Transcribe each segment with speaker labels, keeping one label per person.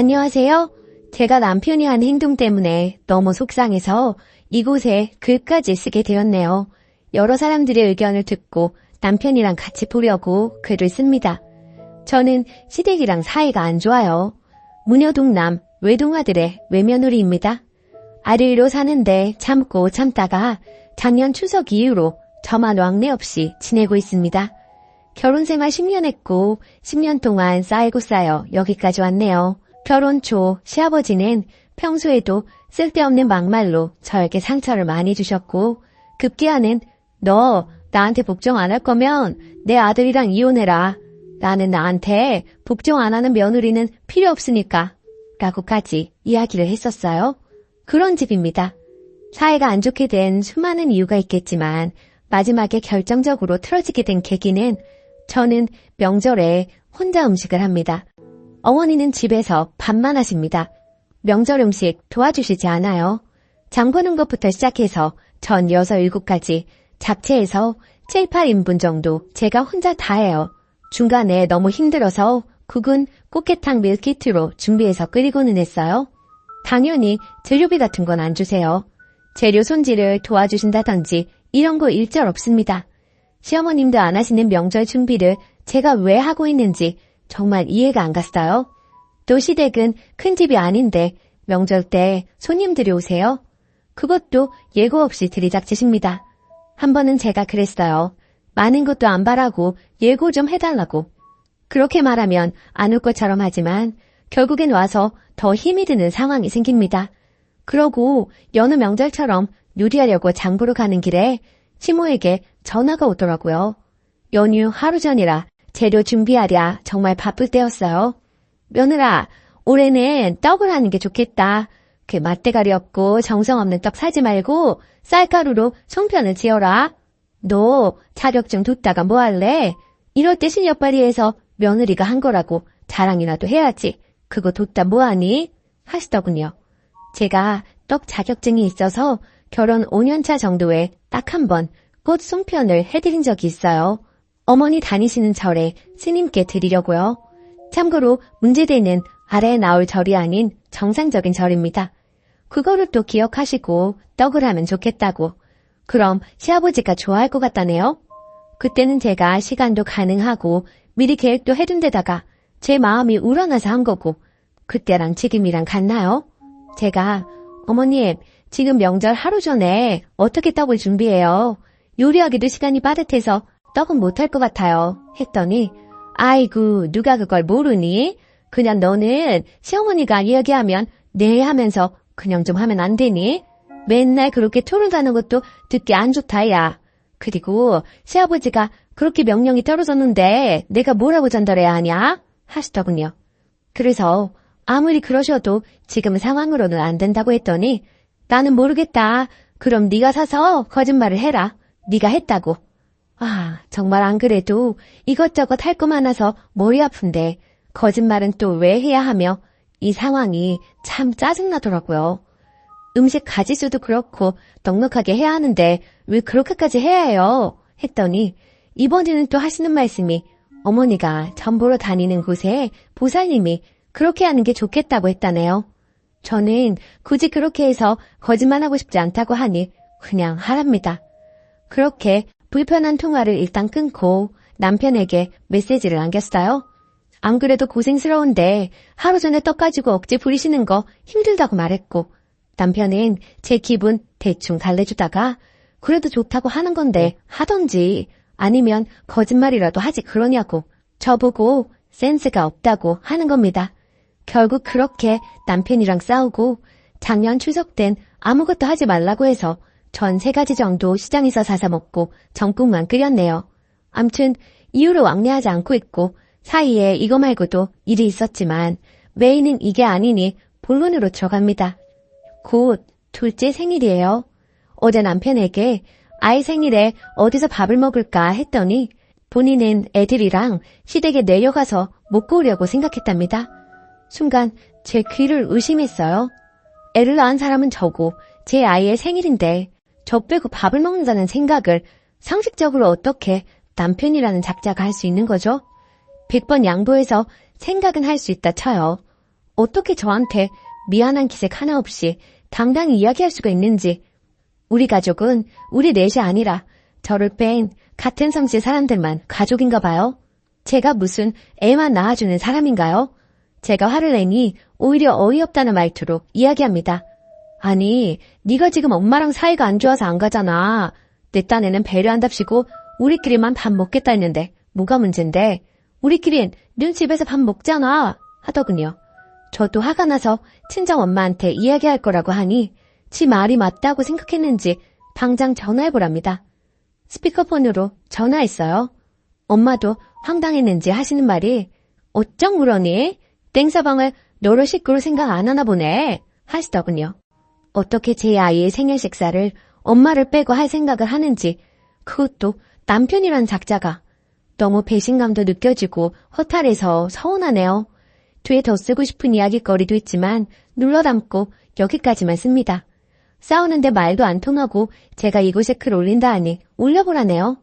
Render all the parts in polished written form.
Speaker 1: 안녕하세요. 제가 남편이 한 행동 때문에 너무 속상해서 이곳에 글까지 쓰게 되었네요. 여러 사람들의 의견을 듣고 남편이랑 같이 보려고 글을 씁니다. 저는 시댁이랑 사이가 안 좋아요. 무녀동남 외동아들의 외며느리입니다. 아들로 사는데 참고 참다가 작년 추석 이후로 저만 왕래 없이 지내고 있습니다. 결혼 생활 10년 했고 10년 동안 쌓이고 쌓여 여기까지 왔네요. 결혼 초 시아버지는 평소에도 쓸데없는 막말로 저에게 상처를 많이 주셨고 급기야는 너 나한테 복종 안 할 거면 내 아들이랑 이혼해라. 나는 나한테 복종 안 하는 며느리는 필요 없으니까 라고까지 이야기를 했었어요. 그런 집입니다. 사이가 안 좋게 된 수많은 이유가 있겠지만 마지막에 결정적으로 틀어지게 된 계기는 저는 명절에 혼자 음식을 합니다. 어머니는 집에서 밥만 하십니다. 명절 음식 도와주시지 않아요. 장 보는 것부터 시작해서 전 6, 7가지, 잡채에서 7, 8인분 정도 제가 혼자 다 해요. 중간에 너무 힘들어서 국은 꽃게탕 밀키트로 준비해서 끓이고는 했어요. 당연히 재료비 같은 건 안 주세요. 재료 손질을 도와주신다든지 이런 거 일절 없습니다. 시어머님도 안 하시는 명절 준비를 제가 왜 하고 있는지 정말 이해가 안 갔어요. 또 시댁은 큰 집이 아닌데 명절 때 손님들이 오세요. 그것도 예고 없이 들이닥치십니다. 한 번은 제가 그랬어요. 많은 것도 안 바라고 예고 좀 해달라고. 그렇게 말하면 안 올 것처럼 하지만 결국엔 와서 더 힘이 드는 상황이 생깁니다. 그러고 여느 명절처럼 요리하려고 장 보러 가는 길에 시모에게 전화가 오더라고요. 연휴 하루 전이라 재료 준비하랴 정말 바쁠 때였어요. 며느라, 올해는 떡을 하는 게 좋겠다. 그 맛대가리 없고 정성 없는 떡 사지 말고 쌀가루로 송편을 지어라. 너 자격증 뒀다가 뭐 할래? 이럴 때 실력 발휘해서 며느리가 한 거라고 자랑이라도 해야지. 그거 뒀다 뭐하니? 하시더군요. 제가 떡 자격증이 있어서 결혼 5년차 정도에 딱 한 번 꽃 송편을 해드린 적이 있어요. 어머니 다니시는 절에 스님께 드리려고요. 참고로 문제되는 아래에 나올 절이 아닌 정상적인 절입니다. 그거를 또 기억하시고 떡을 하면 좋겠다고. 그럼 시아버지가 좋아할 것 같다네요. 그때는 제가 시간도 가능하고 미리 계획도 해둔 데다가 제 마음이 우러나서 한 거고 그때랑 지금이랑 같나요? 제가 어머님 지금 명절 하루 전에 어떻게 떡을 준비해요? 요리하기도 시간이 빠듯해서 떡은 못할 것 같아요. 했더니 아이고 누가 그걸 모르니? 그냥 너는 시어머니가 이야기하면 네 하면서 그냥 좀 하면 안 되니? 맨날 그렇게 토론하는 것도 듣기 안 좋다 야. 그리고 시아버지가 그렇게 명령이 떨어졌는데 내가 뭐라고 전달해야 하냐? 하시더군요. 그래서 아무리 그러셔도 지금 상황으로는 안 된다고 했더니 나는 모르겠다. 그럼 네가 사서 거짓말을 해라. 네가 했다고. 아, 정말 안 그래도 이것저것 할 거 많아서 머리 아픈데 거짓말은 또 왜 해야 하며 이 상황이 참 짜증나더라고요. 음식 가짓수도 그렇고 넉넉하게 해야 하는데 왜 그렇게까지 해야 해요? 했더니 이번에는 또 하시는 말씀이 어머니가 전 보러 다니는 곳에 보살님이 그렇게 하는 게 좋겠다고 했다네요. 저는 굳이 그렇게 해서 거짓말하고 싶지 않다고 하니 그냥 하랍니다. 그렇게 불편한 통화를 일단 끊고 남편에게 메시지를 남겼어요. 안 그래도 고생스러운데 하루 전에 떡 가지고 억지 부리시는 거 힘들다고 말했고 남편은 제 기분 대충 달래주다가 그래도 좋다고 하는 건데 하던지 아니면 거짓말이라도 하지 그러냐고 저보고 센스가 없다고 하는 겁니다. 결국 그렇게 남편이랑 싸우고 작년 추석 땐 아무것도 하지 말라고 해서 전 3가지 정도 시장에서 사서 먹고 전국만 끓였네요. 암튼 이후로 왕래하지 않고 있고 사이에 이거 말고도 일이 있었지만 메인은 이게 아니니 본론으로 들어갑니다. 곧 둘째 생일이에요. 어제 남편에게 아이 생일에 어디서 밥을 먹을까 했더니 본인은 애들이랑 시댁에 내려가서 먹고 오려고 생각했답니다. 순간 제 귀를 의심했어요. 애를 낳은 사람은 저고 제 아이의 생일인데 저 빼고 밥을 먹는다는 생각을 상식적으로 어떻게 남편이라는 작자가 할 수 있는 거죠? 100번 양보해서 생각은 할 수 있다 쳐요. 어떻게 저한테 미안한 기색 하나 없이 당당히 이야기할 수가 있는지. 우리 가족은 우리 넷이 아니라 저를 뺀 같은 성씨 사람들만 가족인가 봐요. 제가 무슨 애만 낳아주는 사람인가요? 제가 화를 내니 오히려 어이없다는 말투로 이야기합니다. 아니, 네가 지금 엄마랑 사이가 안 좋아서 안 가잖아. 내 딴에는 배려한답시고 우리끼리만 밥 먹겠다 했는데 뭐가 문제인데? 우리끼린 늘 집에서 밥 먹잖아 하더군요. 저도 화가 나서 친정엄마한테 이야기할 거라고 하니 지 말이 맞다고 생각했는지 당장 전화해보랍니다. 스피커폰으로 전화했어요. 엄마도 황당했는지 하시는 말이 어쩜 그러니? 땡서방을 너를 식구로 생각 안 하나 보네 하시더군요. 어떻게 제 아이의 생일 식사를 엄마를 빼고 할 생각을 하는지, 그것도 남편이란 작자가 너무 배신감도 느껴지고 허탈해서 서운하네요. 뒤에 더 쓰고 싶은 이야기거리도 있지만 눌러 담고 여기까지만 씁니다. 싸우는데 말도 안 통하고 제가 이곳에 글 올린다 하니 올려보라네요.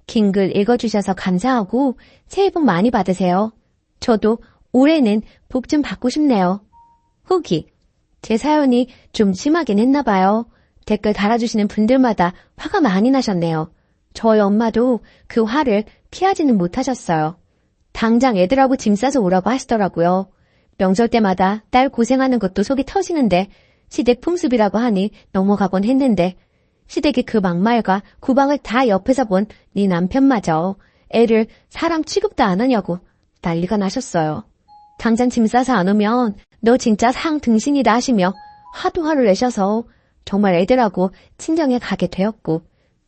Speaker 1: 긴 글 읽어주셔서 감사하고 새해 복 많이 받으세요. 저도 올해는 복 좀 받고 싶네요. 후기. 제 사연이 좀 심하긴 했나 봐요. 댓글 달아주시는 분들마다 화가 많이 나셨네요. 저희 엄마도 그 화를 피하지는 못하셨어요. 당장 애들하고 짐 싸서 오라고 하시더라고요. 명절 때마다 딸 고생하는 것도 속이 터지는데 시댁 풍습이라고 하니 넘어가곤 했는데 시댁이 그 막말과 구박을 다 옆에서 본 네 남편마저 애를 사람 취급도 안 하냐고 난리가 나셨어요. 당장 짐 싸서 안 오면 너 진짜 상 등신이다 하시며 하도 화를 내셔서 정말 애들하고 친정에 가게 되었고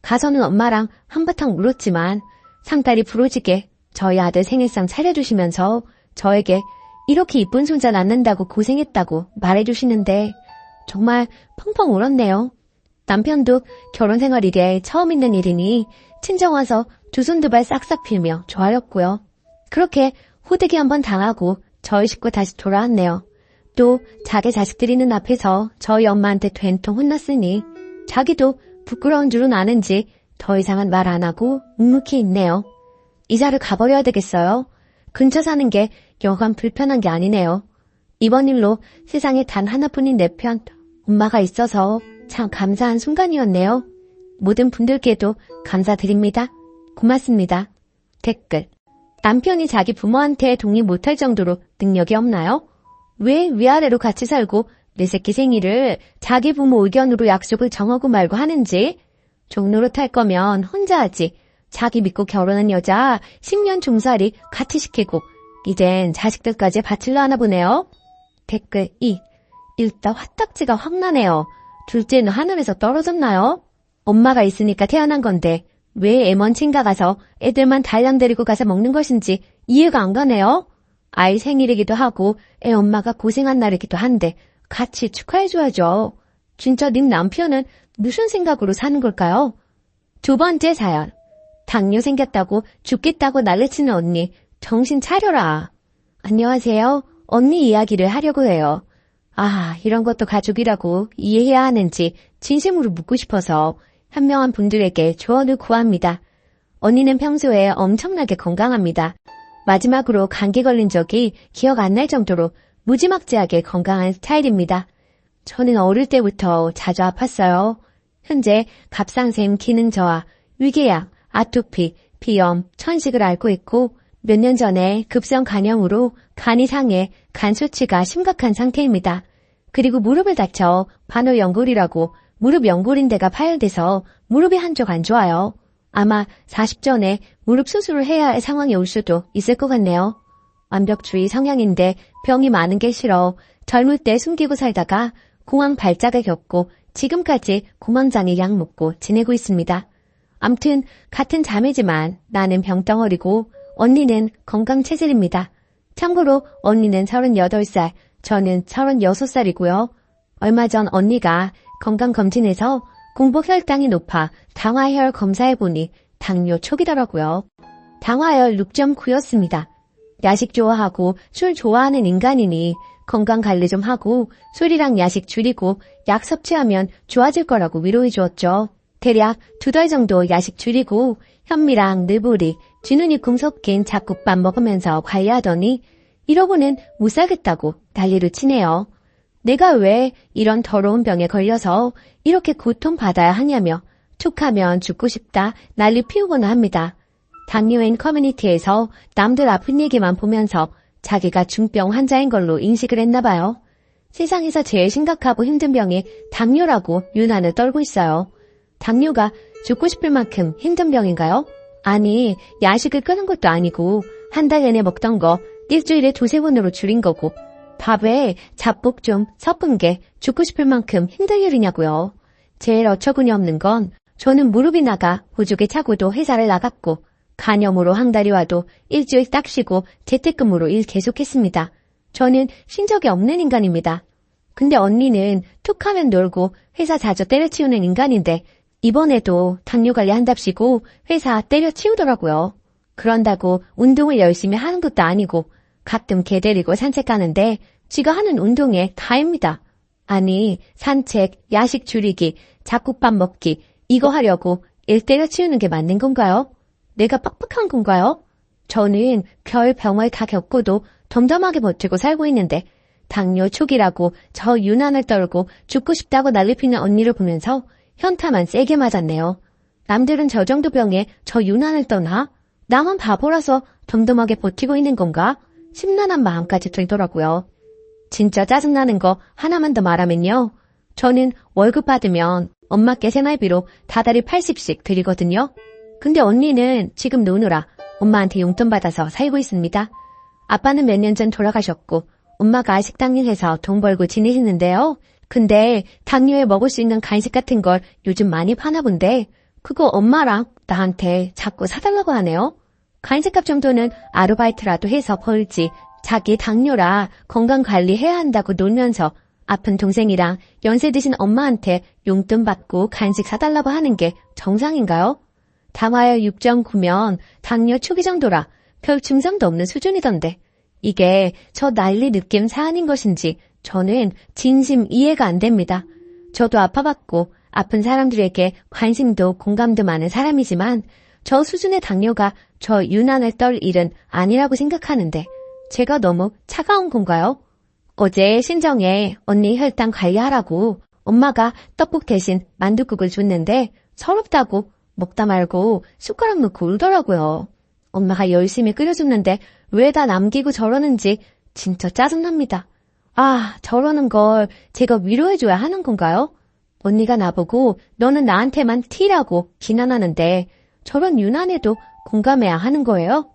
Speaker 1: 가서는 엄마랑 한바탕 울었지만 상딸이 부러지게 저희 아들 생일상 차려주시면서 저에게 이렇게 이쁜 손자 낳는다고 고생했다고 말해주시는데 정말 펑펑 울었네요. 남편도 결혼 생활 이래 처음 있는 일이니 친정 와서 두 손 두 발 싹싹 빌며 좋아했고요. 그렇게 호되게 한번 당하고 저희 식구 다시 돌아왔네요. 또 자기 자식들이 있는 앞에서 저희 엄마한테 된통 혼났으니 자기도 부끄러운 줄은 아는지 더 이상은 말 안 하고 묵묵히 있네요. 이사를 가버려야 되겠어요. 근처 사는 게 여간 불편한 게 아니네요. 이번 일로 세상에 단 하나뿐인 내 편 엄마가 있어서 참 감사한 순간이었네요. 모든 분들께도 감사드립니다. 고맙습니다. 댓글. 남편이 자기 부모한테 동의 못할 정도로 능력이 없나요? 왜 위아래로 같이 살고 내 새끼 생일을 자기 부모 의견으로 약속을 정하고 말고 하는지. 종로로 탈 거면 혼자 하지. 자기 믿고 결혼한 여자 10년 종살이 같이 시키고 이젠 자식들까지 바칠러 하나 보네요. 댓글 2. 일단 화딱지가 확 나네요. 둘째는 하늘에서 떨어졌나요? 엄마가 있으니까 태어난 건데 왜 애먼친가 가서 애들만 달랑 데리고 가서 먹는 것인지 이해가 안 가네요. 아이 생일이기도 하고 애 엄마가 고생한 날이기도 한데 같이 축하해줘야죠. 진짜 님 남편은 무슨 생각으로 사는 걸까요? 두 번째 사연. 당뇨 생겼다고 죽겠다고 난리치는 언니, 정신 차려라. 안녕하세요. 언니 이야기를 하려고 해요. 아, 이런 것도 가족이라고 이해해야 하는지 진심으로 묻고 싶어서 현명한 분들에게 조언을 구합니다. 언니는 평소에 엄청나게 건강합니다. 마지막으로 감기 걸린 적이 기억 안 날 정도로 무지막지하게 건강한 스타일입니다. 저는 어릴 때부터 자주 아팠어요. 현재 갑상샘 기능 저하, 위궤양, 아토피, 비염, 천식을 앓고 있고 몇 년 전에 급성 간염으로 간이 상해 간 수치가 심각한 상태입니다. 그리고 무릎을 다쳐 반월연골이라고 무릎 연골인대가 파열돼서 무릎이 한쪽 안 좋아요. 아마 40 전에 무릎 수술을 해야 할 상황이 올 수도 있을 것 같네요. 완벽주의 성향인데 병이 많은 게 싫어 젊을 때 숨기고 살다가 공황 발작을 겪고 지금까지 공황장애 약 먹고 지내고 있습니다. 암튼 같은 자매지만 나는 병덩어리고 언니는 건강체질입니다. 참고로 언니는 38살, 저는 36살이고요. 얼마 전 언니가 건강검진에서 공복 혈당이 높아 당화혈 검사해보니 당뇨 초기더라고요. 당화혈 6.9였습니다. 야식 좋아하고 술 좋아하는 인간이니 건강관리 좀 하고 술이랑 야식 줄이고 약 섭취하면 좋아질 거라고 위로해 주었죠. 대략 2달 정도 야식 줄이고 현미랑 느보리, 쥐눈이콩 섞인 잡곡밥 먹으면서 관리하더니 이러고는 못 살겠다고 난리를 치네요. 내가 왜 이런 더러운 병에 걸려서 이렇게 고통받아야 하냐며 툭하면 죽고 싶다 난리 피우곤 합니다. 당뇨인 커뮤니티에서 남들 아픈 얘기만 보면서 자기가 중병 환자인 걸로 인식을 했나 봐요. 세상에서 제일 심각하고 힘든 병이 당뇨라고 유난을 떨고 있어요. 당뇨가 죽고 싶을 만큼 힘든 병인가요? 아니, 야식을 끊은 것도 아니고 한 달 내내 먹던 거 일주일에 2-3번으로 줄인 거고 밥에 잡곡 좀 섞은 게 죽고 싶을 만큼 힘들 일이냐고요. 제일 어처구니 없는 건 저는 무릎이 나가 보조개 차고도 회사를 나갔고 간염으로 한 달이 와도 일주일 딱 쉬고 재택근무로 일 계속했습니다. 저는 쉰 적이 없는 인간입니다. 근데 언니는 툭하면 놀고 회사 자주 때려치우는 인간인데 이번에도 당뇨 관리 한답시고 회사 때려치우더라고요. 그런다고 운동을 열심히 하는 것도 아니고 가끔 개 데리고 산책 가는데 지가 하는 운동에 다입니다. 아니, 산책, 야식 줄이기, 잡곡밥 먹기 이거 하려고 일 때려치우는 게 맞는 건가요? 내가 빡빡한 건가요? 저는 별 병을 다 겪고도 덤덤하게 버티고 살고 있는데 당뇨 초기라고 저 유난을 떨고 죽고 싶다고 난리 피는 언니를 보면서 현타만 세게 맞았네요. 남들은 저 정도 병에 저 유난을 떠나? 나만 바보라서 덤덤하게 버티고 있는 건가? 심란한 마음까지 들더라고요. 진짜 짜증나는 거 하나만 더 말하면요. 저는 월급 받으면 엄마께 생활비로 다달이 80씩 드리거든요. 근데 언니는 지금 노느라 엄마한테 용돈 받아서 살고 있습니다. 아빠는 몇 년 전 돌아가셨고 엄마가 식당 일해서 돈 벌고 지내시는데요. 근데 당뇨에 먹을 수 있는 간식 같은 걸 요즘 많이 파나 본데 그거 엄마랑 나한테 자꾸 사달라고 하네요. 간식값 정도는 아르바이트라도 해서 벌지 자기 당뇨라 건강관리해야 한다고 놀면서 아픈 동생이랑 연세 드신 엄마한테 용돈 받고 간식 사달라고 하는 게 정상인가요? 담화열 6.9면 당뇨 초기 정도라 별 증상도 없는 수준이던데 이게 저 난리 느낌 사안인 것인지 저는 진심 이해가 안 됩니다. 저도 아파봤고 아픈 사람들에게 관심도 공감도 많은 사람이지만 저 수준의 당뇨가 저 유난을 떨 일은 아니라고 생각하는데 제가 너무 차가운 건가요? 어제 신정에 언니 혈당 관리하라고 엄마가 떡국 대신 만둣국을 줬는데 서럽다고 먹다 말고 숟가락 넣고 울더라고요. 엄마가 열심히 끓여줬는데 왜 다 남기고 저러는지 진짜 짜증납니다. 아, 저러는 걸 제가 위로해줘야 하는 건가요? 언니가 나보고 너는 나한테만 T라고 비난하는데 저런 유난에도 공감해야 하는 거예요?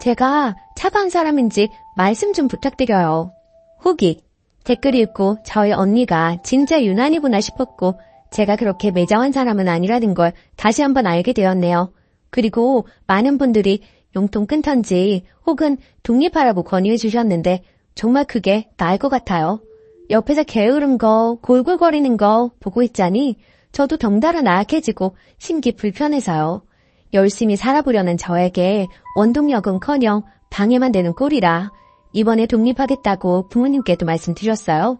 Speaker 1: 제가 차가운 사람인지 말씀 좀 부탁드려요. 후기, 댓글 읽고 저희 언니가 진짜 유난이구나 싶었고 제가 그렇게 매정한 사람은 아니라는 걸 다시 한번 알게 되었네요. 그리고 많은 분들이 용돈 끊던지 혹은 독립하라고 권유해 주셨는데 정말 그게 나을 것 같아요. 옆에서 게으른 거, 골골거리는 거 보고 있자니 저도 덩달아 나약해지고 심기 불편해서요. 열심히 살아보려는 저에게 원동력은커녕 방해만 되는 꼴이라 이번에 독립하겠다고 부모님께도 말씀드렸어요.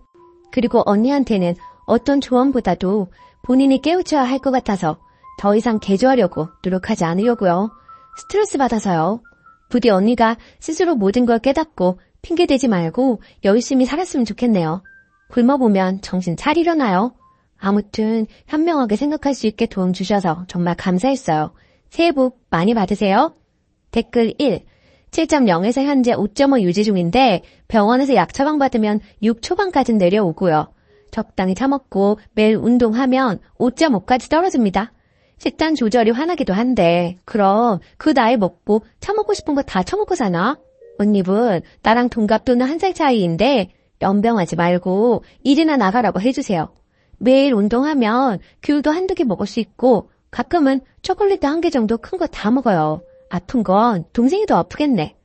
Speaker 1: 그리고 언니한테는 어떤 조언보다도 본인이 깨우쳐야 할 것 같아서 더 이상 개조하려고 노력하지 않으려고요. 스트레스 받아서요. 부디 언니가 스스로 모든 걸 깨닫고 핑계대지 말고 열심히 살았으면 좋겠네요. 굶어보면 정신 차리려나요? 아무튼 현명하게 생각할 수 있게 도움 주셔서 정말 감사했어요. 새해 복 많이 받으세요. 댓글 1. 7.0에서 현재 5.5 유지 중인데 병원에서 약 처방받으면 6 초반까지는 내려오고요. 적당히 처먹고 매일 운동하면 5.5까지 떨어집니다. 식단 조절이 화나기도 한데 그럼 그 나이 먹고 처먹고 싶은 거 다 처먹고 사나? 언니분 나랑 동갑 또는 1살 차이인데 연병하지 말고 일이나 나가라고 해주세요. 매일 운동하면 귤도 한두 개 먹을 수 있고 가끔은 초콜릿도 1개 정도 큰 거 다 먹어요. 아픈 건 동생이 더 아프겠네.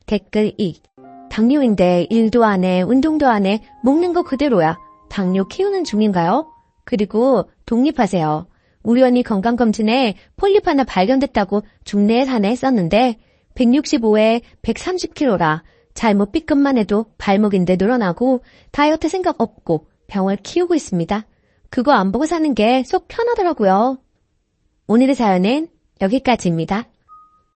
Speaker 1: 댓글 2. 당뇨인데 일도 안 해, 운동도 안 해, 먹는 거 그대로야. 당뇨 키우는 중인가요? 그리고 독립하세요. 우리 언니 건강검진에 폴립 하나 발견됐다고 중내에 사내 했었는데 165에 130kg라 잘못 B급만 해도 발목인데 늘어나고 다이어트 생각 없고 병을 키우고 있습니다. 그거 안 보고 사는 게 속 편하더라고요. 오늘의 사연은 여기까지입니다.